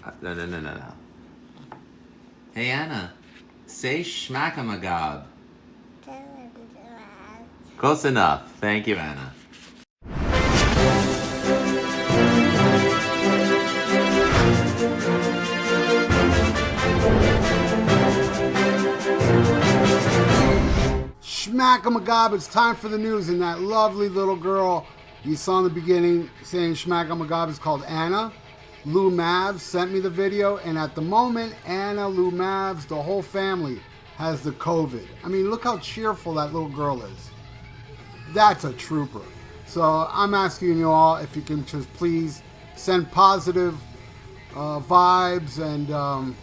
No. Hey, Anna. Say SHMACKEMAGOB. Close enough. Thank you, Anna. SHMACKEMAGOB, it's time for the news. And that lovely little girl you saw in the beginning saying SHMACKEMAGOB is called Anna. Lou Mavs sent me the video, and at the moment, Anna, Lou Mavs, the whole family has the COVID. I mean, look how cheerful that little girl is. That's a trooper. So I'm asking you all if you can just please send positive vibes and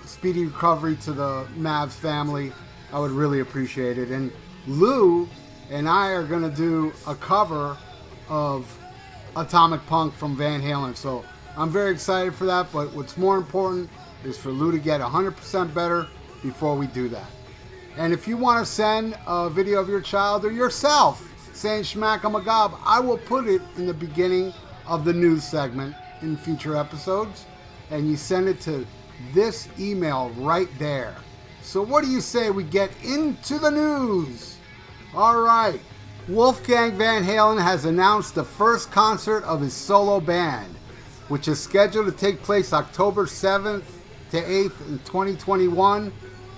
speedy recovery to the Mavs family. I would really appreciate it. And Lou and I are going to do a cover of Atomic Punk from Van Halen. So I'm very excited for that. But what's more important is for Lou to get 100% better before we do that. And if you want to send a video of your child or yourself saying SHMACKEMAGOB, I will put it in the beginning of the news segment in future episodes. And you send it to this email right there. So what do you say we get into the news? All right. Wolfgang Van Halen has announced the first concert of his solo band, which is scheduled to take place October 7th to 8th in 2021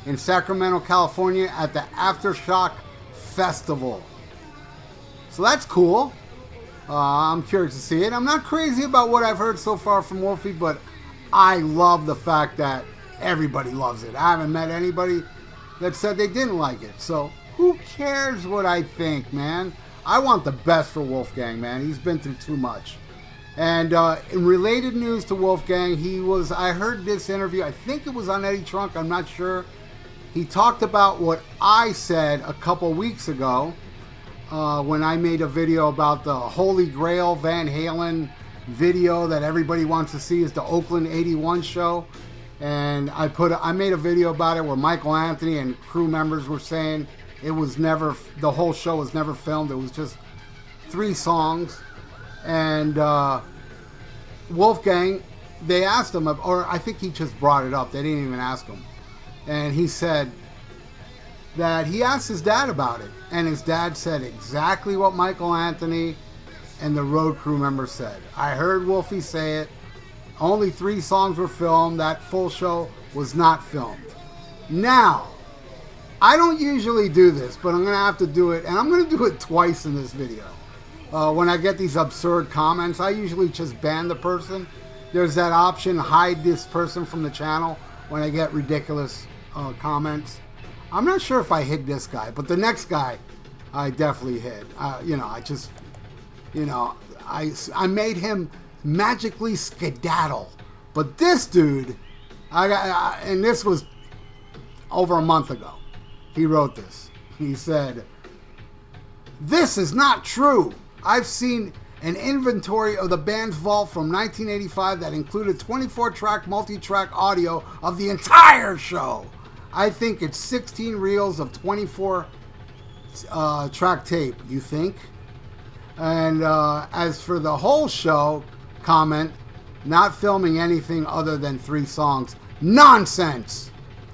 in Sacramento, California at the Aftershock Festival. So that's cool. I'm curious to see it. I'm not crazy about what I've heard so far from Wolfie, but I love the fact that everybody loves it. I haven't met anybody that said they didn't like it. So who cares what I think, man? I want the best for Wolfgang, man. He's been through too much. And in related news to Wolfgang, I heard this interview, I think it was on Eddie Trunk, I'm not sure. He talked about what I said a couple weeks ago when I made a video about the Holy Grail Van Halen video that everybody wants to see is the Oakland 81 show. And I made a video about it where Michael Anthony and crew members were saying the whole show was never filmed. It was just 3 songs. And Wolfgang, they asked him, or I think he just brought it up. They didn't even ask him. And he said that he asked his dad about it. And his dad said exactly what Michael Anthony and the road crew members said. I heard Wolfie say it. Only 3 songs were filmed. That full show was not filmed. Now, I don't usually do this, but I'm going to have to do it. And I'm going to do it twice in this video. When I get these absurd comments, I usually just ban the person. There's that option, hide this person from the channel when I get ridiculous comments. I'm not sure if I hid this guy, but the next guy I definitely hid. I made him magically skedaddle. But this dude, and this was over a month ago, he wrote this. He said, "This is not true. I've seen an inventory of the band's vault from 1985 that included 24-track multi-track audio of the entire show. I think it's 16 reels of 24 track tape. You think?" And as for the whole show, comment, not filming anything other than 3 songs. Nonsense!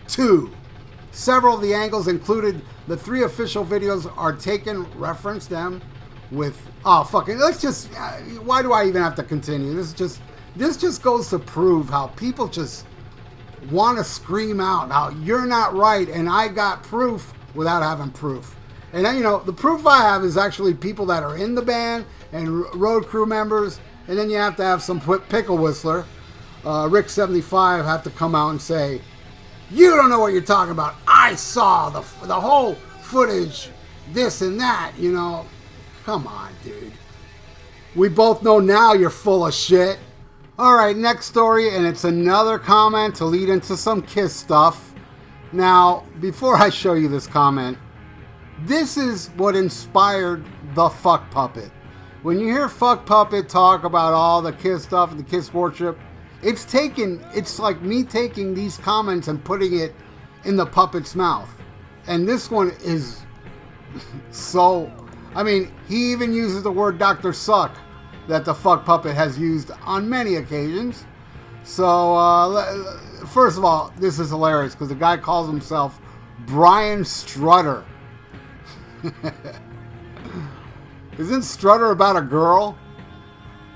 2. Several of the angles included the 3 official videos are taken, reference them with, let's just, why do I even have to continue? This just goes to prove how people just want to scream out how you're not right and I got proof without having proof. And then, the proof I have is actually people that are in the band and road crew members. And then you have to have some pickle whistler, Rick 75, have to come out and say, "You don't know what you're talking about. I saw the whole footage, this and that." Come on, dude. We both know now you're full of shit. All right, next story, and it's another comment to lead into some Kiss stuff. Now, before I show you this comment, this is what inspired the FUKK Puppet. When you hear FUKK Puppet talk about all the Kiss stuff and the Kiss worship, it's like me taking these comments and putting it in the puppet's mouth. And this one is so, he even uses the word Dr. Suck that the FUKK Puppet has used on many occasions. So, first of all, this is hilarious because the guy calls himself Brian Strutter. Isn't Strutter about a girl?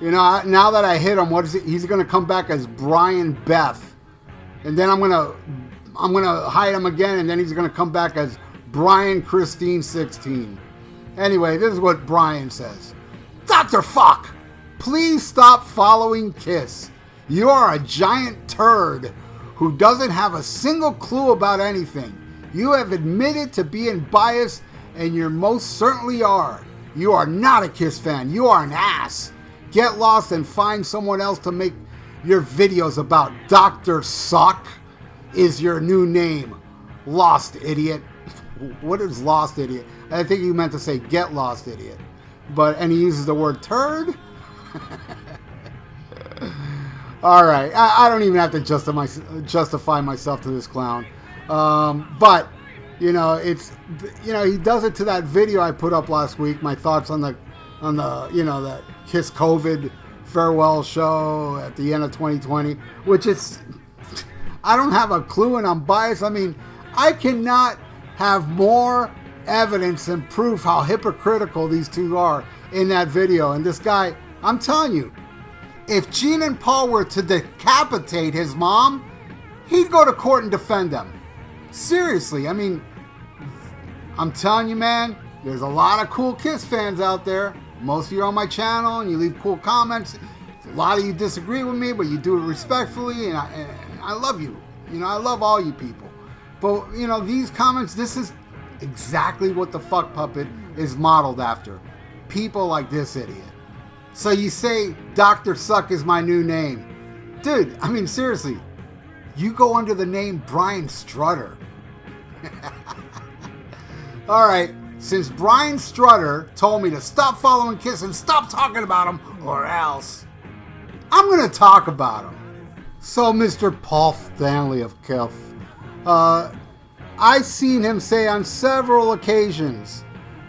You know, now that I hit him, what is it? He's going to come back as Brian Beth. And then I'm going to hide him again, and then he's going to come back as Brian Christine 16. Anyway, this is what Brian says. Dr. Fuck, please stop following Kiss. You are a giant turd who doesn't have a single clue about anything. You have admitted to being biased, and you most certainly are. You are not a Kiss fan. You are an ass. Get lost and find someone else to make your videos about. Dr. Suck is your new name. Lost, idiot. What is lost, idiot? I think he meant to say get lost, idiot. And he uses the word turd? All right. I don't even have to justify myself to this clown. But, you know, he does it to that video I put up last week. My thoughts on the that Kiss COVID farewell show at the end of 2020, which I don't have a clue and I'm biased. I mean, I cannot have more evidence and proof how hypocritical these two are in that video. And this guy, I'm telling you, if Gene and Paul were to decapitate his mom, he'd go to court and defend them. Seriously, I mean, I'm telling you, man, there's a lot of cool Kiss fans out there. Most of you are on my channel and you leave cool comments. A lot of you disagree with me, but you do it respectfully, and I love you. You know, I love all you people. But, you know, these comments, this is exactly what the Fuck Puppet is modeled after. People like this idiot. So you say, Dr. Suck is my new name. Dude, I mean, seriously, you go under the name Brian Strutter. All right, since Brian Strutter told me to stop following Kiss and stop talking about him, or else, I'm going to talk about him. So, Mr. Paul Stanley of Kiss, I've seen him say on several occasions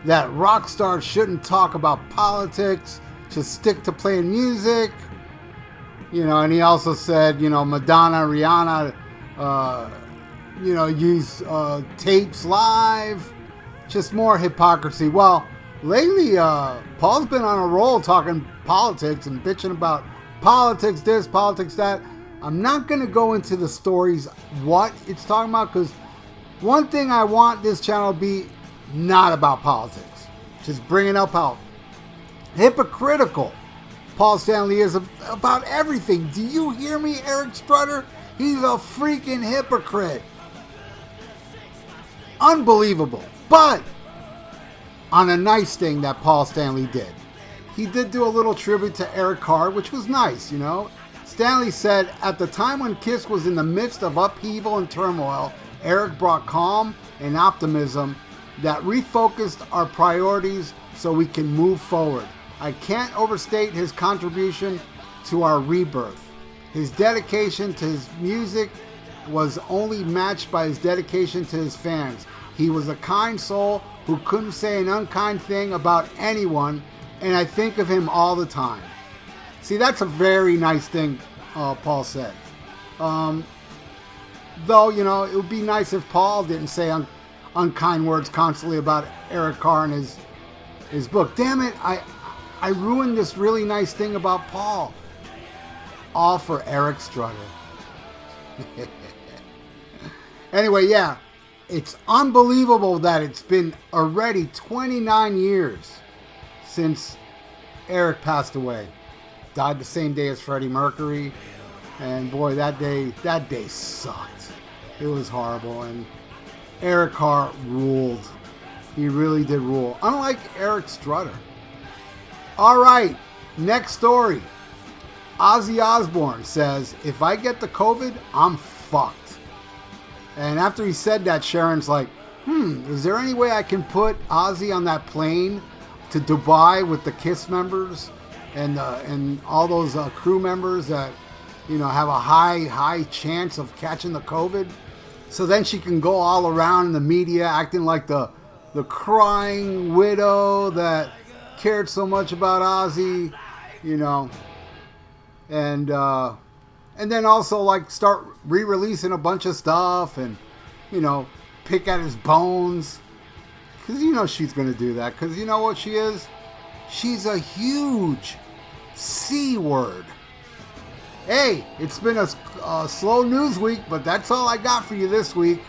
that rock stars shouldn't talk about politics, just stick to playing music. You know, and he also said, you know, Madonna, Rihanna, use tapes live. Just more hypocrisy. Well, lately, Paul's been on a roll talking politics and bitching about politics this, politics that. I'm not going to go into the stories, what it's talking about, because one thing I want this channel to be not about politics. Just bringing up how hypocritical Paul Stanley is about everything. Do you hear me, Eric Strutter? He's a freaking hypocrite. Unbelievable. But on a nice thing that Paul Stanley did, he did do a little tribute to Eric Carr, which was nice, you know. Stanley said, at the time when Kiss was in the midst of upheaval and turmoil, Eric brought calm and optimism that refocused our priorities so we can move forward. I can't overstate his contribution to our rebirth. His dedication to his music was only matched by his dedication to his fans. He was a kind soul who couldn't say an unkind thing about anyone, and I think of him all the time. See, that's a very nice thing Paul said. Though, you know, it would be nice if Paul didn't say unkind words constantly about Eric Carr and his book. Damn it, I ruined this really nice thing about Paul. All for Eric Strutter. Anyway, yeah, it's unbelievable that it's been already 29 years since Eric passed away. Died the same day as Freddie Mercury. And boy, that day sucked. It was horrible. And Eric Carr ruled. He really did rule. Unlike Eric Strutter. All right, next story. Ozzy Osbourne says, if I get the COVID, I'm fucked. And after he said that, Sharon's like, is there any way I can put Ozzy on that plane to Dubai with the Kiss members and all those crew members that, you know, have a high chance of catching the COVID? So then she can go all around in the media acting like the crying widow that cared so much about Ozzy, you know. And And then also, like, start re-releasing a bunch of stuff and, you know, pick at his bones. Because you know she's going to do that. Because you know what she is? She's a huge C word. Hey, it's been a slow news week, but that's all I got for you this week.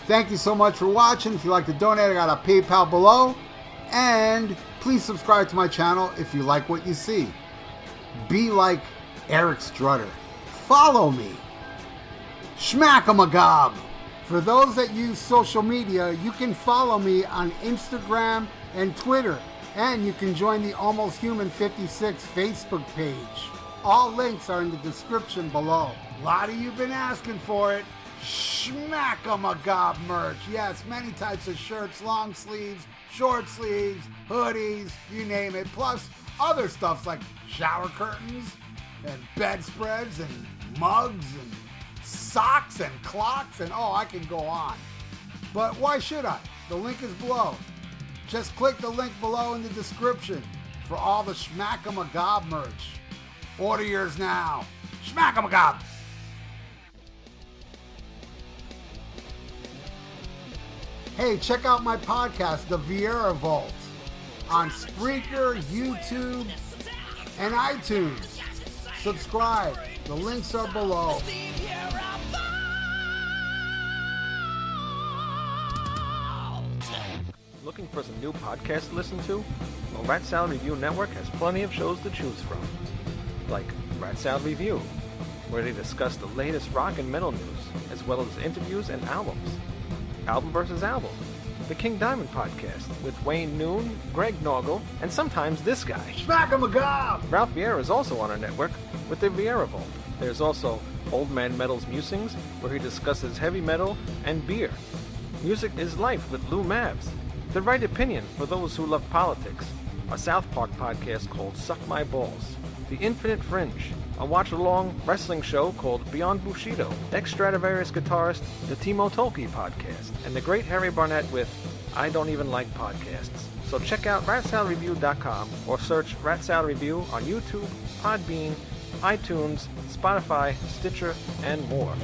Thank you so much for watching. If you'd like to donate, I got a PayPal below. And please subscribe to my channel if you like what you see. Be like Eric Strutter. Follow me. SHMACKEMAGOB. For those that use social media, you can follow me on Instagram and Twitter. And you can join the Almost Human 56 Facebook page. All links are in the description below. A lot of you been asking for it. SHMACKEMAGOB merch. Yes, many types of shirts, long sleeves, short sleeves, hoodies, you name it. Plus other stuff like shower curtains and bedspreads and mugs and socks and clocks and oh, I can go on. But why should I? The link is below. Just click the link below in the description for all the SHMACKEMAGOB merch. Order yours now. SHMACKEMAGOB. Hey, check out my podcast, The VIERA Vault, on SPREAKER, YouTube, and iTunes. Subscribe. The links are below. Looking for some new podcasts to listen to? Well, Rat Salad Review Network has plenty of shows to choose from. Like Rat Salad Review, where they discuss the latest rock and metal news, as well as interviews and albums. Album versus Album, the King Diamond Podcast, with Wayne Noon, Greg Norgal, and sometimes this guy. SHMACKEMAGOB! Ralph Vieira is also on our network with the VIERA Vault. There's also Old Man Metal's Musings, where he discusses heavy metal and beer. Music is Life with Lou Mavs. The Right Opinion for those who love politics. A South Park podcast called Suck My Balls. The Infinite Fringe, a watch-along wrestling show called Beyond Bushido. Ex-Stradivarius guitarist, the Timo Tolkki podcast. And the Great Harry Barnett with I Don't Even Like Podcasts. So check out ratsaladreview.com or search Rat Salad Review on YouTube, Podbean, iTunes, Spotify, Stitcher, and more.